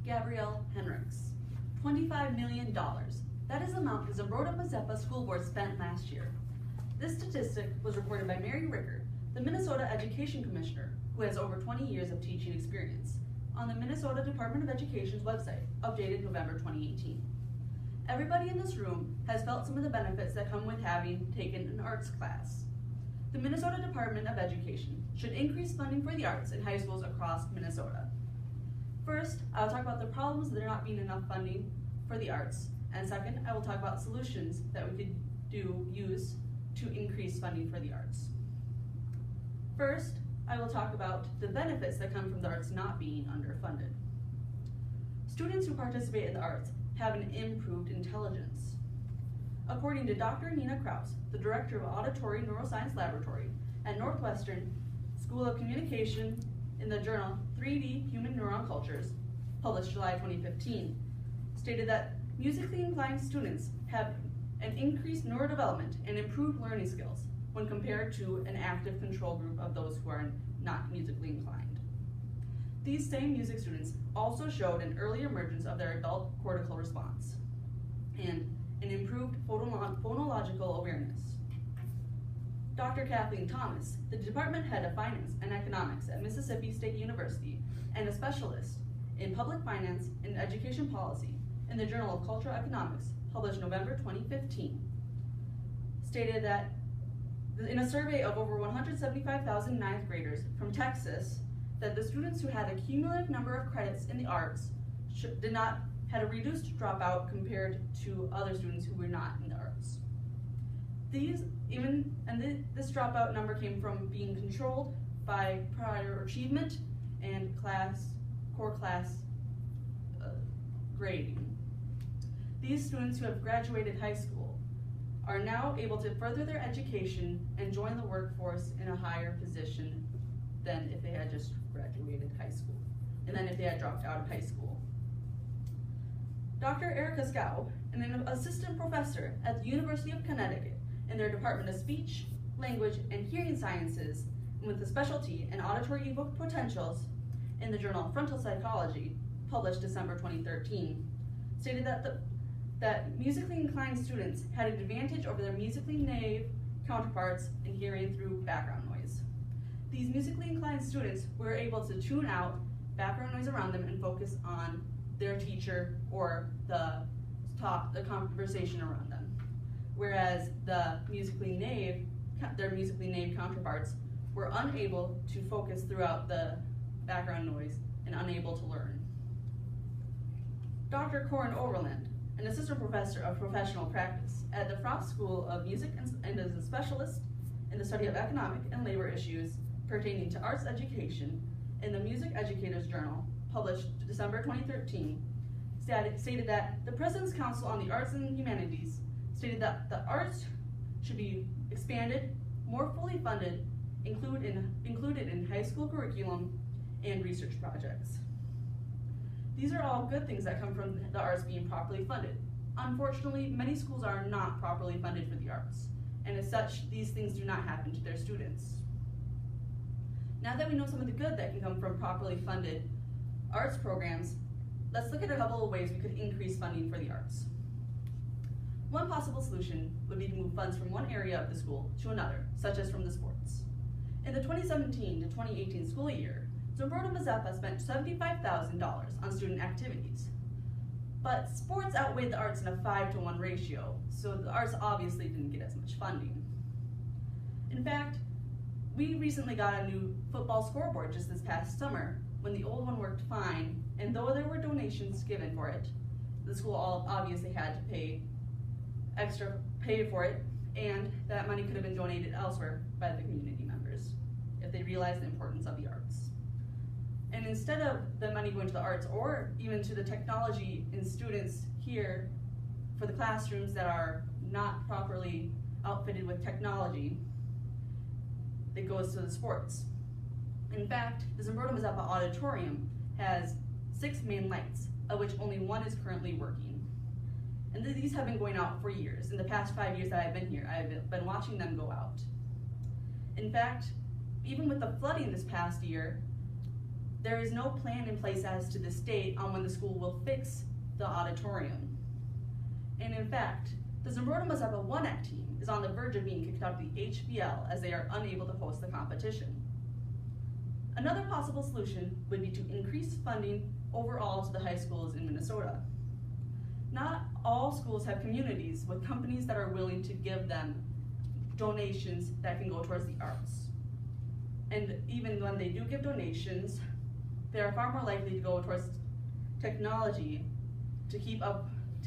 Gabrielle Hinrichs. $25 million. That is the amount the Zumbrota-Mazeppa School Board spent last year. This statistic was reported by Mary Ricker, the Minnesota Education Commissioner, who has over 20 years of teaching experience, on the Minnesota Department of Education's website, updated November 2018. Everybody in this room has felt some of the benefits that come with having taken an arts class. The Minnesota Department of Education should increase funding for the arts in high schools across Minnesota. First, I'll talk about the problems there not being enough funding for the arts, and second, I will talk about solutions that we could use to increase funding for the arts. First, I will talk about the benefits that come from the arts not being underfunded. Students who participate in the arts have an improved intelligence. According to Dr. Nina Kraus, the director of Auditorium Neuroscience Laboratory at Northwestern School of Communication, in the journal 3D Human Neuron Cultures, published July 2015, stated that musically inclined students have an increased neurodevelopment and improved learning skills when compared to an active control group of those who are not musically inclined. These same music students also showed an early emergence of their adult cortical response and an improved phonological awareness. Dr. Kathleen Thomas, the department head of finance and economics at Mississippi State University and a specialist in public finance and education policy in the Journal of Cultural Economics, published November 2015, stated that in a survey of over 175,000 ninth graders from Texas, that the students who had a cumulative number of credits in the arts had a reduced dropout compared to other students who were not in the arts. This dropout number came from being controlled by prior achievement and core class grading. These students who have graduated high school are now able to further their education and join the workforce in a higher position than if they had just graduated high school, and then if they had dropped out of high school. Dr. Erica Scow, an assistant professor at the University of Connecticut in their Department of Speech, Language, and Hearing Sciences, with a specialty in auditory evoked potentials in the journal Frontal Psychology, published December 2013, stated that musically inclined students had an advantage over their musically naive counterparts in hearing through background noise. These musically inclined students were able to tune out background noise around them and focus on their teacher or the conversation around them. Whereas their musically naive counterparts were unable to focus throughout the background noise and unable to learn. Dr. Koren Overland, an assistant professor of professional practice at the Frost School of Music and is a specialist in the study of economic and labor issues pertaining to arts education in the Music Educators Journal, published December 2013, stated that the President's Council on the Arts and Humanities stated that the arts should be expanded, more fully funded, included in high school curriculum and research projects. These are all good things that come from the arts being properly funded. Unfortunately, many schools are not properly funded for the arts, and as such, these things do not happen to their students. Now that we know some of the good that can come from properly funded arts programs, let's look at a couple of ways we could increase funding for the arts. One possible solution would be to move funds from one area of the school to another, such as from the sports. In the 2017 to 2018 school year, Zumbrota-Mazeppa spent $75,000 on student activities. But sports outweighed the arts in a 5-to-1 ratio, so the arts obviously didn't get as much funding. In fact, we recently got a new football scoreboard just this past summer, when the old one worked fine, and though there were donations given for it, the school obviously had to pay for it, and that money could have been donated elsewhere by the community members if they realized the importance of the arts. And instead of the money going to the arts or even to the technology in students here for the classrooms that are not properly outfitted with technology, it goes to the sports. In fact, the Zumbrota-Mazeppa Auditorium has 6 main lights, of which only one is currently working. And these have been going out for years. In the past 5 years that I've been here, I've been watching them go out. In fact, even with the flooding this past year, there is no plan in place as to this date on when the school will fix the auditorium. And in fact, the Zumbrota Mazeppa 1 team is on the verge of being kicked out of the HBL as they are unable to host the competition. Another possible solution would be to increase funding overall to the high schools in Minnesota. Not all schools have communities with companies that are willing to give them donations that can go towards the arts. And even when they do give donations, they are far more likely to go towards technology to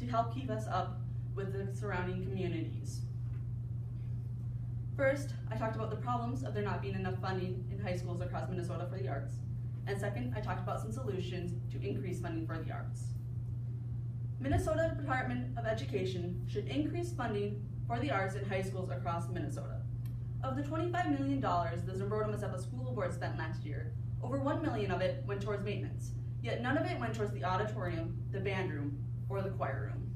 help keep us up with the surrounding communities. First, I talked about the problems of there not being enough funding in high schools across Minnesota for the arts. And second, I talked about some solutions to increase funding for the arts. Minnesota Department of Education should increase funding for the arts in high schools across Minnesota. Of the $25 million the Zumbrota Mazeppa School Board spent last year, over $1 million of it went towards maintenance, yet none of it went towards the auditorium, the band room, or the choir room.